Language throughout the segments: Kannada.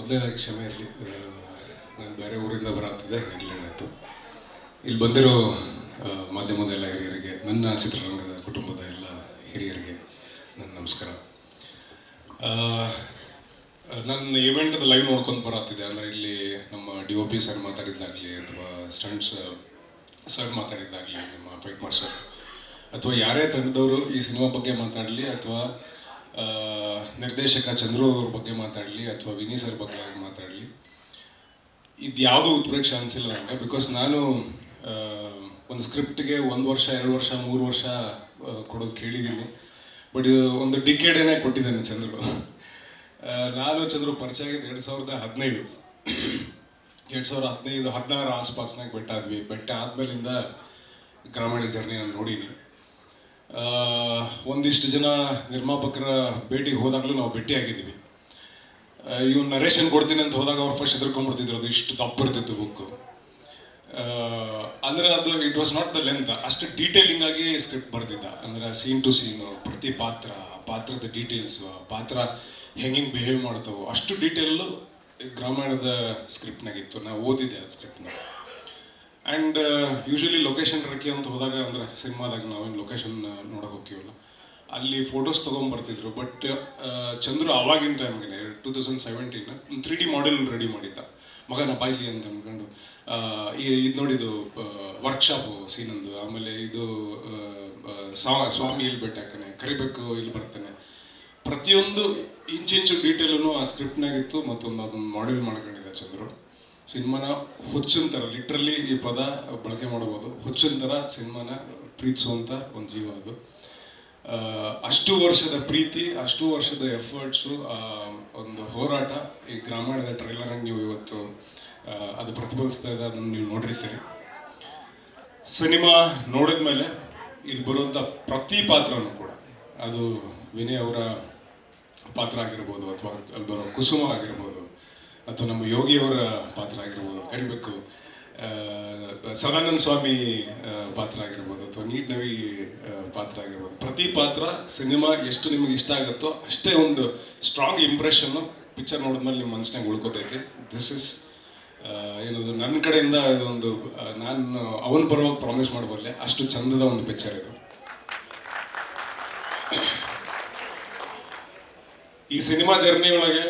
ಮೊದಲನೇದಾಗಿ ಕ್ಷಮೆ ಇರಲಿ, ನಾನು ಬೇರೆ ಊರಿಂದ ಬರತ್ತಿದ್ದೆ, ನೆಗ್ಲೆಂಡ್ ಆಯಿತು. ಇಲ್ಲಿ ಬಂದಿರೋ ಮಾಧ್ಯಮದ ಎಲ್ಲ ಹಿರಿಯರಿಗೆ, ನನ್ನ ಚಿತ್ರರಂಗದ ಕುಟುಂಬದ ಎಲ್ಲ ಹಿರಿಯರಿಗೆ ನನ್ನ ನಮಸ್ಕಾರ. ನನ್ನ ಇವೆಂಟದ ಲೈವ್ ನೋಡ್ಕೊಂಡು ಬರತ್ತಿದ್ದೆ. ಅಂದರೆ ಇಲ್ಲಿ ನಮ್ಮ DOP ಸರ್ ಮಾತಾಡಿದ್ದಾಗಲಿ ಅಥವಾ ಸ್ಟಂಟ್ಸ್ ಸರ್ ಮಾತಾಡಿದ್ದಾಗಲಿ, ನಮ್ಮ ಫೈಟ್ ಮಾಸ್ಟರ್ ಅಥವಾ ಯಾರೇ ತಂಡದವರು ಈ ಸಿನಿಮಾ ಬಗ್ಗೆ ಮಾತಾಡಲಿ ಅಥವಾ ನಿರ್ದೇಶಕ ಚಂದ್ರು ಅವ್ರ ಬಗ್ಗೆ ಮಾತಾಡಲಿ ಅಥವಾ ವಿನಿ ಸರ್ ಬಗ್ಗೆ ಮಾತಾಡಲಿ, ಇದು ಯಾವುದೂ ಉತ್ಪ್ರೇಕ್ಷೆ ಅನಿಸಿಲ್ಲ ನನಗೆ. ಬಿಕಾಸ್ ನಾನು ಒಂದು ಸ್ಕ್ರಿಪ್ಟ್ಗೆ 1 ವರ್ಷ 2 ವರ್ಷ 3 ವರ್ಷ ಕೊಡೋದು ಕೇಳಿದ್ದೀನಿ. ಬಟ್ ಇದು ಒಂದು ಡಿಕೇಡೇನೆ ಕೊಟ್ಟಿದ್ದೇನೆ ಚಂದ್ರು. ನಾನು ಚಂದ್ರು ಪರಿಚಯ ಆಗಿದ್ದು 2015 2016 ಆಸ್ಪಾಸ್ನಾಗ ಬೆಟ್ಟ ಆದಮೇಲಿಂದ ಗ್ರಾಮೀಣ ಜರ್ನಿ ನಾನು ನೋಡೀನಿ. ಒಂದಿಷ್ಟು ಜನ ನಿರ್ಮಾಪಕರ ಭೇಟಿಗೆ ಹೋದಾಗಲೂ ನಾವು ಭೇಟಿಯಾಗಿದ್ದೀವಿ. ಇವ್ನು ನರೇಷನ್ ಕೊಡ್ತೀನಿ ಅಂತ ಹೋದಾಗ ಅವ್ರು ಫಸ್ಟ್ ಎದುರ್ಕೊಂಡ್ಬಿಡ್ತಿದ್ರು, ಅದು ಇಷ್ಟು ದಪ್ಪ ಇರ್ತಿತ್ತು ಬುಕ್ಕು. ಅಂದರೆ ಅದು it was not the length, ಅಷ್ಟು ಡೀಟೇಲಿಂಗ್ ಆಗಿ ಸ್ಕ್ರಿಪ್ಟ್ ಬರ್ತಿದ್ದ. ಅಂದರೆ ಸೀನ್ ಟು ಸೀನು, ಪ್ರತಿ ಪಾತ್ರದ ಡೀಟೇಲ್ಸು, ಆ ಪಾತ್ರ ಹೆಂಗೆ ಬಿಹೇವ್ ಮಾಡ್ತಾವೆ, ಅಷ್ಟು ಡೀಟೇಲು ಗ್ರಾಮಾಯಣದ ಸ್ಕ್ರಿಪ್ಟ್ನಾಗಿತ್ತು. ನಾವು ಓದಿದ್ದೆ ಆ ಸ್ಕ್ರಿಪ್ಟ್ನ. ಆ್ಯಂಡ್ ಯೂಶ್ವಲಿ ಲೊಕೇಶನ್ ರಕ್ಕಿ ಅಂತ ಹೋದಾಗ, ಅಂದರೆ ಸಿನಿಮಾದಾಗ ನಾವೇನು ಲೊಕೇಶನ್ ನೋಡೋಕೆ ಹೋಗ್ತೀವಲ್ಲ, ಅಲ್ಲಿ ಫೋಟೋಸ್ ತೊಗೊಂಬರ್ತಿದ್ರು. ಬಟ್ ಚಂದ್ರು ಆವಾಗಿನ ಟೈಮ್ಗೆ 2017 3D ಮಾಡೆಲ್ ರೆಡಿ ಮಾಡಿದ್ದ. ಮಗನ ಬಾಯ್ಲಿ ಅಂತ ಅಂದ್ಕೊಂಡು ಇದು ನೋಡಿದ್ದು ವರ್ಕ್ಶಾಪು ಸೀನಂದು. ಆಮೇಲೆ ಇದು ಸ್ವಾಮಿ ಇಲ್ಲಿ ಬೆಟ್ಟಾಗ್ತಾನೆ, ಕರಿಬೇಕು ಇಲ್ಲಿ ಬರ್ತಾನೆ, ಪ್ರತಿಯೊಂದು ಇಂಚಿಂಚು ಡೀಟೇಲೂ ಆ ಸ್ಕ್ರಿಪ್ಟ್ನಾಗಿತ್ತು. ಮತ್ತೊಂದು ಅದನ್ನು ಮಾಡೆಲ್ ಮಾಡ್ಕೊಂಡಿದ್ದ ಚಂದ್ರು. ಸಿನಿಮಾನ ಹುಚ್ಚಿನ ಥರ, ಲಿಟ್ರಲಿ ಈ ಪದ ಬಳಕೆ ಮಾಡ್ಬೋದು, ಹುಚ್ಚಿನ ಥರ ಸಿನಿಮಾನ ಪ್ರೀತಿಸುವಂಥ ಒಂದು ಜೀವ ಅದು. ಅಷ್ಟು ವರ್ಷದ ಪ್ರೀತಿ, ಅಷ್ಟು ವರ್ಷದ ಎಫರ್ಟ್ಸು, ಒಂದು ಹೋರಾಟ ಈ ಗ್ರಾಮಾಯಣದ ಟ್ರೈಲರಾಗಿ ನೀವು ಇವತ್ತು ಅದು ಪ್ರತಿಫಲಿಸ್ತಾ ಇದೆ. ಅದನ್ನು ನೀವು ನೋಡಿರ್ತೀರಿ. ಸಿನಿಮಾ ನೋಡಿದ ಮೇಲೆ ಇಲ್ಲಿ ಬರುವಂಥ ಪ್ರತಿ ಪಾತ್ರನೂ ಕೂಡ, ಅದು ವಿನಯ್ ಅವರ ಪಾತ್ರ ಆಗಿರ್ಬೋದು ಅಥವಾ ಅಲ್ಲಿ ಬರೋ ಕುಸುಮ ಆಗಿರ್ಬೋದು ಅಥವಾ ನಮ್ಮ ಯೋಗಿಯವರ ಪಾತ್ರ ಆಗಿರ್ಬೋದು, ಕರಿಬೇಕು ಸದಾನಂದ ಸ್ವಾಮಿ ಪಾತ್ರ ಆಗಿರ್ಬೋದು ಅಥವಾ ನೀಟ್ ನವಿ ಪಾತ್ರ ಆಗಿರ್ಬೋದು, ಪ್ರತಿ ಪಾತ್ರ ಸಿನಿಮಾ ಎಷ್ಟು ನಿಮಗೆ ಇಷ್ಟ ಆಗುತ್ತೋ ಅಷ್ಟೇ ಒಂದು ಸ್ಟ್ರಾಂಗ್ ಇಂಪ್ರೆಷನ್ನು ಪಿಕ್ಚರ್ ನೋಡಿದ್ಮೇಲೆ ನಿಮ್ಮ ಮನಸ್ಸಿನಾಗ ಉಳ್ಕೋತೈತಿ. ದಿಸ್ ಇಸ್ ಏನದು ನನ್ನ ಕಡೆಯಿಂದ ಇದೊಂದು ನಾನು ಅವನ ಪರವಾಗಿ ಪ್ರಾಮಿಸ್ ಮಾಡಬಲ್ಲೆ, ಅಷ್ಟು ಚಂದದ ಒಂದು ಪಿಕ್ಚರ್ ಇದು. ಈ ಸಿನಿಮಾ ಜರ್ನಿ ಒಳಗೆ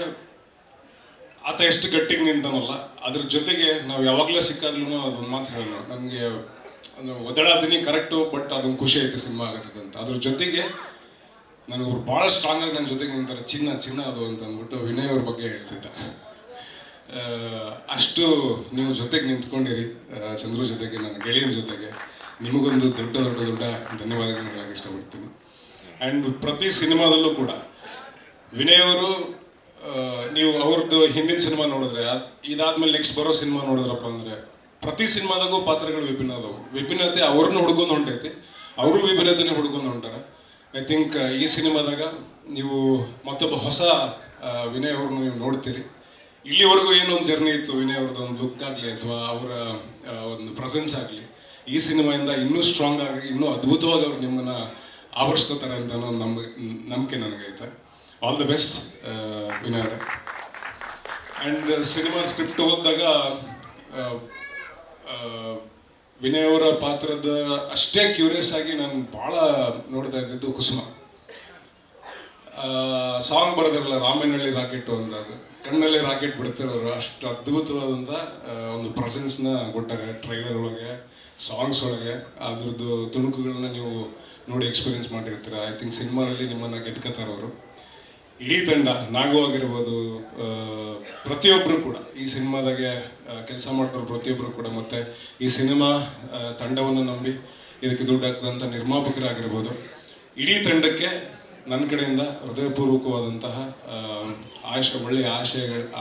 ಆತ ಎಷ್ಟು ಗಟ್ಟಿಗೆ ನಿಂತಾನಲ್ಲ, ಅದ್ರ ಜೊತೆಗೆ ನಾವು ಯಾವಾಗಲೂ ಸಿಕ್ಕಾದ್ಲೂ ಅದೊಂದು ಮಾತು ಹೇಳೋಣ, ನನಗೆ ಒದಡಾದಿನಿ ಕರೆಕ್ಟು, ಬಟ್ ಅದೊಂದು ಖುಷಿ ಐತೆ ಸಿನಿಮಾ ಆಗತ್ತದ ಅಂತ. ಅದ್ರ ಜೊತೆಗೆ ನನಗೊಬ್ರು ಭಾಳ ಸ್ಟ್ರಾಂಗ್ ಆಗಿ ನನ್ನ ಜೊತೆಗೆ ನಿಂತಾರೆ, ಚಿನ್ನ ಅದು ಅಂತ ಅಂದ್ಬಿಟ್ಟು ವಿನಯ್ ಅವ್ರ ಬಗ್ಗೆ ಹೇಳ್ತಿದ್ದ. ಅಷ್ಟು ನೀವು ಜೊತೆಗೆ ನಿಂತ್ಕೊಂಡಿರಿ ಚಂದ್ರು ಜೊತೆಗೆ, ನನ್ನ ಗೆಳೆಯನ ಜೊತೆಗೆ. ನಿಮಗೊಂದು ದೊಡ್ಡ ಧನ್ಯವಾದಗಳನ್ನ ಹೇಳಕ್ಕೆ ಇಷ್ಟಪಡ್ತೀನಿ. ಆ್ಯಂಡ್ ಪ್ರತಿ ಸಿನಿಮಾದಲ್ಲೂ ಕೂಡ ವಿನಯ್ ಅವರು, ನೀವು ಅವ್ರದ್ದು ಹಿಂದಿನ ಸಿನಿಮಾ ನೋಡಿದ್ರೆ, ಇದಾದ್ಮೇಲೆ ನೆಕ್ಸ್ಟ್ ಬರೋ ಸಿನಿಮಾ ನೋಡಿದ್ರಪ್ಪ ಅಂದರೆ ಪ್ರತಿ ಸಿನಿಮಾದಾಗೂ ಪಾತ್ರಗಳು ವಿಭಿನ್ನ ಅದಾವು. ವಿಭಿನ್ನತೆ ಅವ್ರನ್ನ ಹುಡ್ಕೊಂಡು ಹೊಂಟೈತಿ, ಅವರು ವಿಭಿನ್ನತೆನೇ ಹುಡ್ಕೊಂಡು ಹೊಂಟಾರೆ. ಐ ಥಿಂಕ್ ಈ ಸಿನಿಮಾದಾಗ ನೀವು ಮತ್ತೊಬ್ಬ ಹೊಸ ವಿನಯ್ ಅವ್ರನ್ನ ನೀವು ನೋಡ್ತೀರಿ. ಇಲ್ಲಿವರೆಗೂ ಏನೊಂದು ಜರ್ನಿ ಇತ್ತು ವಿನಯ್ ಅವ್ರದ್ದು, ಒಂದು ಲುಕ್ ಆಗಲಿ ಅಥವಾ ಅವರ ಒಂದು ಪ್ರೆಸೆನ್ಸ್ ಆಗಲಿ, ಈ ಸಿನಿಮಾಯಿಂದ ಇನ್ನೂ ಸ್ಟ್ರಾಂಗ್ ಆಗಿ ಇನ್ನೂ ಅದ್ಭುತವಾಗಿ ಅವ್ರು ನಿಮ್ಮನ್ನು ಆವರಿಸ್ಕೋತಾರೆ ಅಂತ ಒಂದು ನಂಬಿಕೆ ನನಗೈತೆ. ಆಲ್ ದ ಬೆಸ್ಟ್ ವಿನಯ್ ಅವರೇ. ಆ್ಯಂಡ್ ಸಿನಿಮಾ ಸ್ಕ್ರಿಪ್ಟ್ ಓದಿದಾಗ ವಿನಯ್ ಅವರ ಪಾತ್ರದ ಅಷ್ಟೇ ಕ್ಯೂರಿಯಸ್ ಆಗಿ ನಾನು ಭಾಳ ನೋಡ್ತಾ ಇದ್ದಿದ್ದು ಕುಸುಮ. ಸಾಂಗ್ ಬರೆದಿರಲ್ಲ, ರಾಮೇನಹಳ್ಳಿ ರಾಕೆಟು ಅಂತ, ಅದು ಕಣ್ಣಲ್ಲಿ ರಾಕೆಟ್ ಬಿಡ್ತಿರೋರು, ಅಷ್ಟು ಅದ್ಭುತವಾದಂಥ ಒಂದು ಪ್ರೆಸೆನ್ಸ್ನ ಕೊಟ್ಟಾರೆ ಟ್ರೈಲರ್ ಒಳಗೆ, ಸಾಂಗ್ಸ್ ಒಳಗೆ. ಅದ್ರದ್ದು ತುಣುಕುಗಳನ್ನ ನೀವು ನೋಡಿ ಎಕ್ಸ್ಪೀರಿಯೆನ್ಸ್ ಮಾಡಿರ್ತೀರ. ಐ ಥಿಂಕ್ ಸಿನಿಮಾದಲ್ಲಿ ನಿಮ್ಮನ್ನು ಗೆದ್ಕೋತಾರೆ ಅವರು. ಇಡೀ ತಂಡ, ನಾಗು ಆಗಿರ್ಬೋದು, ಪ್ರತಿಯೊಬ್ಬರು ಕೂಡ ಈ ಸಿನಿಮಾದಾಗೆ ಕೆಲಸ ಮಾಡೋರು ಪ್ರತಿಯೊಬ್ಬರು ಕೂಡ, ಮತ್ತು ಈ ಸಿನಿಮಾ ತಂಡವನ್ನು ನಂಬಿ ಇದಕ್ಕೆ ದುಡ್ಡು ಹಾಕಿದಂಥ ನಿರ್ಮಾಪಕರಾಗಿರ್ಬೋದು, ಇಡೀ ತಂಡಕ್ಕೆ ನನ್ನ ಕಡೆಯಿಂದ ಹೃದಯಪೂರ್ವಕವಾದಂತಹ ಒಳ್ಳೆಯ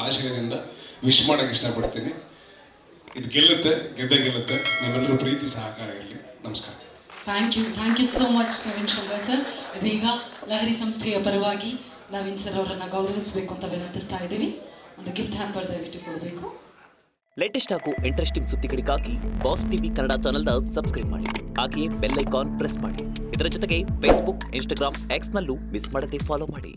ಆಶಯದಿಂದ ವಿಶ್ ಮಾಡೋಕ್ಕೆ ಇಷ್ಟಪಡ್ತೀನಿ. ಇದು ಗೆದ್ದೇ ಗೆಲ್ಲುತ್ತೆ. ನಿಮ್ಮೆಲ್ಲರೂ ಪ್ರೀತಿ ಸಹಕಾರ ಇರಲಿ. ನಮಸ್ಕಾರ. Thank you so much Naveen Shankar sir. ಇದೀಗ ಲಹರಿ ಸಂಸ್ಥೆಯ ಪರವಾಗಿ ನವೀನ್ ಸರ್ ಅವರನ್ನು ಗೌರವಿಸಬೇಕು ಅಂತ ವಿನಂತಿಸ್ತಾ ಇದ್ದೀವಿ. ಒಂದು ಗಿಫ್ಟ್ ಹ್ಯಾಂಪರ್ ದಯವಿಟ್ಟು ಕೊಡಬೇಕು. ಲೇಟೆಸ್ಟ್ ಹಾಗೂ ಇಂಟ್ರೆಸ್ಟಿಂಗ್ ಸುದ್ದಿಗಳಿಗಾಗಿ ಬಾಸ್ ಟಿವಿ ಕನ್ನಡ ಚಾನೆಲ್ನ ಸಬ್ಸ್ಕ್ರೈಬ್ ಮಾಡಿ. ಹಾಗೆಯೇ ಬೆಲ್ ಐಕಾನ್ ಪ್ರೆಸ್ ಮಾಡಿ. ಇದರ ಜೊತೆಗೆ ಫೇಸ್ಬುಕ್, ಇನ್ಸ್ಟಾಗ್ರಾಮ್, ಎಕ್ಸ್ನಲ್ಲೂ ಮಿಸ್ ಮಾಡದೆ ಫಾಲೋ ಮಾಡಿ.